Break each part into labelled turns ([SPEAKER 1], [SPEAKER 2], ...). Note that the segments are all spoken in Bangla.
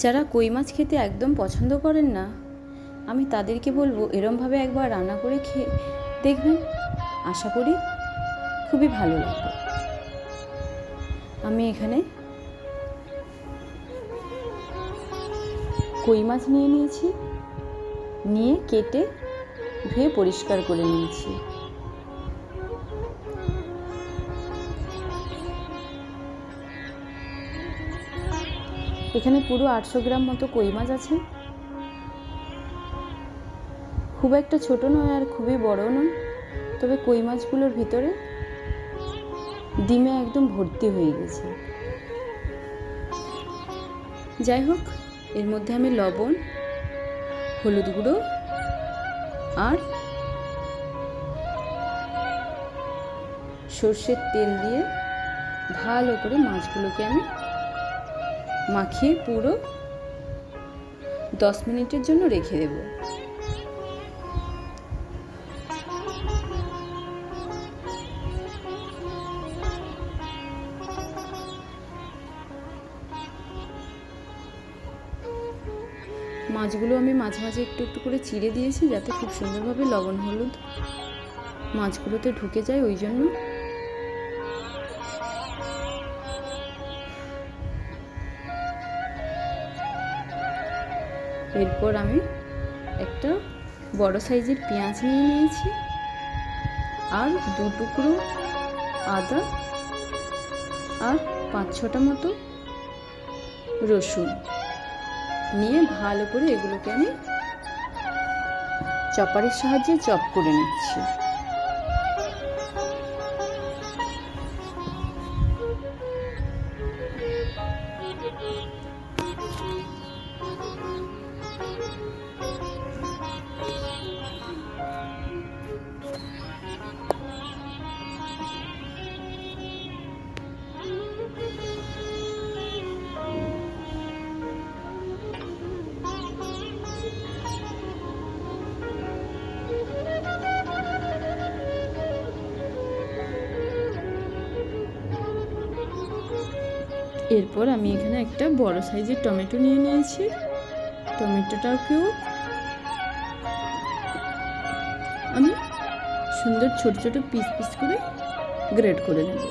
[SPEAKER 1] যারা কই মাছ খেতে একদম পছন্দ করেন না, আমি তাদেরকে বলবো এরমভাবে একবার রান্না করে খেয়ে দেখবেন, আশা করি খুবই ভালো লাগবে। আমি এখানে কই মাছ নিয়ে নিয়েছি, নিয়ে কেটে ধুয়ে পরিষ্কার করে নিয়েছি। এখানে পুরো 800 গ্রাম মতো কই মাছ আছে। খুব একটা ছোট নয় আর খুবই বড় নয়, তবে কই মাছগুলোর ভিতরে ডিমে একদম ভর্তি হয়ে গেছে। যাই হোক, এর মধ্যে আমি লবণ, হলুদ গুঁড়ো আর সর্ষের তেল দিয়ে ভালো করে মাছগুলোকে আমি মাখিয়ে পুরো 10 মিনিটের জন্য রেখে দেব। মাছগুলো আমি মাঝে মাঝে একটু একটু করে চিড়ে দিয়েছি, যাতে খুব সুন্দরভাবে লবণ হলুদ মাছগুলোতে ঢুকে যায়, ওই জন্য। এরপর আমি একটা বড় সাইজের পেঁয়াজ নিয়ে নিয়েছি আর 2 টুকরো আদা আর 5-6টা মতো রসুন নিয়ে ভালো করে এগুলোকে আমি চপারের সাহায্যে চপ করে নিচ্ছি। এরপর আমি এখানে একটা বড় সাইজের টমেটো নিয়ে নিয়েছি। টমেটোটাকেও আমি সুন্দর ছোট ছোট পিস পিস করে গ্রেট করে নেব।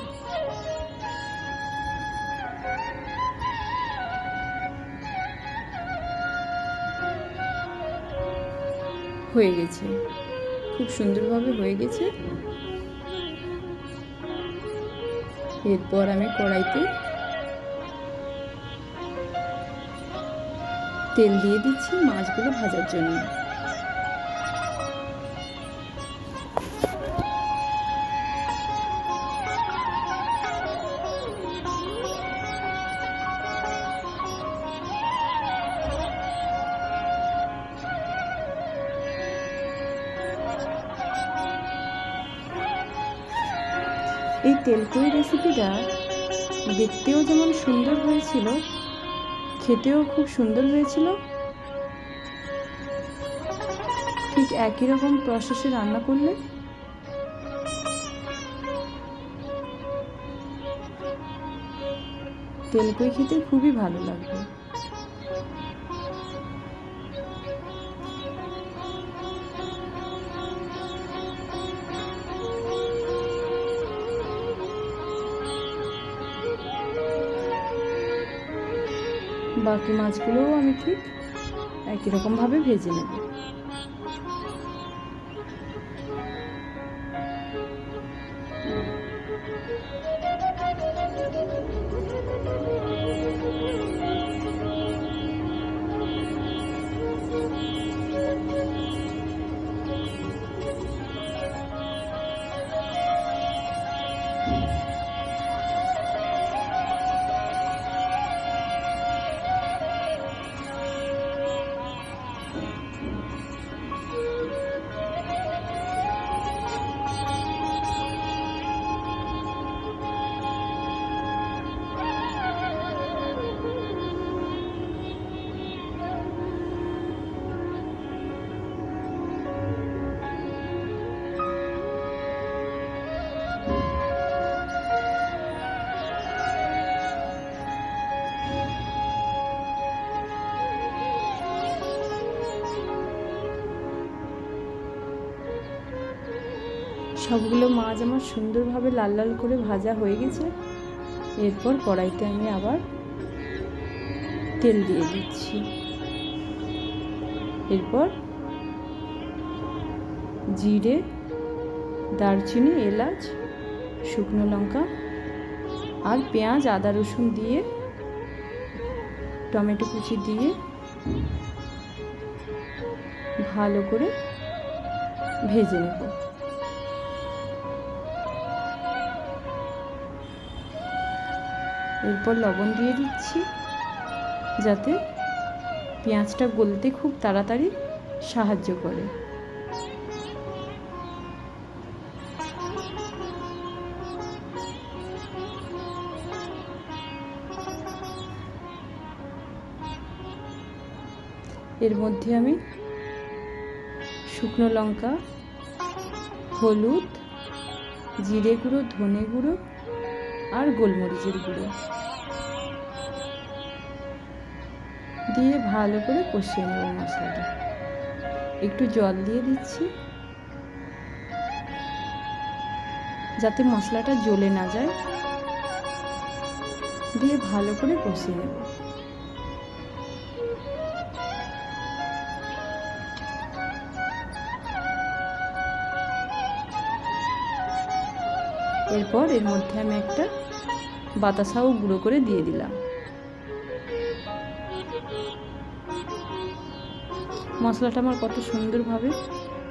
[SPEAKER 1] হয়ে গেছে, খুব সুন্দরভাবে হয়ে গেছে। এরপর আমি কড়াইতে তেল দিয়ে দিচ্ছি মাছগুলো ভাজার জন্য। এই তেলকই রেসিপিটা দেখতেও যেমন সুন্দর হয়েছিল, খেতেও খুব সুন্দর হয়েছিল। ঠিক একই রকম প্রসেসে রান্না করলে তেলকই খেতে খুবই ভালো লাগবে। বাকি মাছগুলোও আমি ঠিক একই রকমভাবে ভেজে নেব। সবগুলো মাছ আমার সুন্দরভাবে লাল লাল করে ভাজা হয়ে গেছে। এরপর কড়াইতে আমি আবার তেল দিয়ে দিচ্ছি। এরপর জিরে, দারচিনি, এলাচ, শুকনো লঙ্কা আর পেঁয়াজ, আদা, রসুন দিয়ে, টমেটো কুচি দিয়ে ভালো করে ভেজে নেব। এরপর লবণ দিয়ে দিচ্ছি যাতে পেঁয়াজটা গলতে খুব তাড়াতাড়ি সাহায্য করে। এর মধ্যে আমি শুকনো লঙ্কা, হলুদ, জিরে গুঁড়ো, ধনে গুঁড়ো আর গোলমরিচের গুঁড়ো দিয়ে ভালো করে কষিয়ে নেব মশলাটা। একটু জল দিয়ে দিচ্ছি যাতে মশলাটা জ্বলে না যায়, দিয়ে ভালো করে কষিয়ে নেব। এরপর এর মধ্যে আমি একটা বাতাসাও গুঁড়ো করে দিয়ে দিলাম। মশলাটা আমার কত সুন্দরভাবে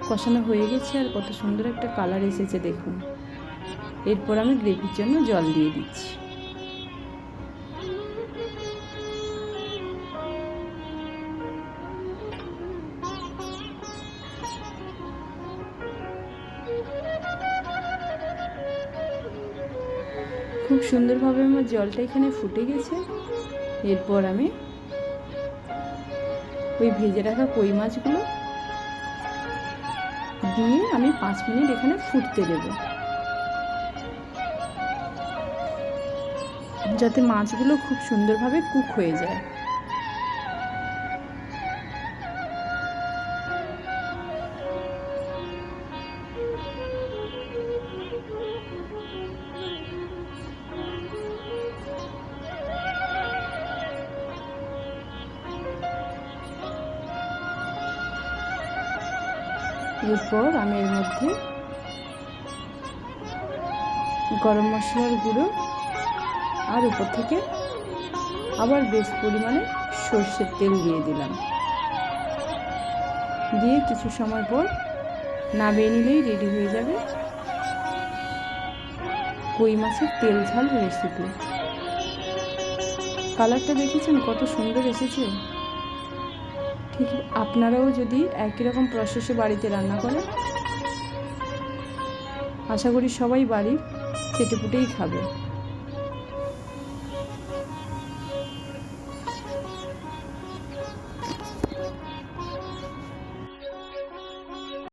[SPEAKER 1] কষানো হয়ে গেছে আর কত সুন্দর একটা কালার এসেছে দেখুন। এরপর আমি গ্রেভির জন্য জল দিয়ে দিচ্ছি। খুব সুন্দরভাবে আমার জলটা এখানে ফুটে গেছে। এরপর আমি ওই ভেজে রাখা কই মাছগুলো দিয়ে আমি 5 মিনিট এখানে ফুটতে দেব, যাতে মাছগুলো খুব সুন্দরভাবে কুক হয়ে যায়। এরপর আমি এর মধ্যে গরম মশলার গুঁড়ো আর উপর থেকে আবার বেশ পরিমাণে সর্ষের তেল দিয়ে দিলাম। দিয়ে কিছু সময় পর নামিয়ে নিলেই রেডি হয়ে যাবে কই মাছের তেল ঝাল রেসিপি। কালারটা দেখেছেন কত সুন্দর এসেছে। ঠিক আপনারাও যদি একই রকম প্রসেসে বাড়িতে রান্না করেন, আশা করি সবাই বাড়ির চেটেপুটেই খাবে।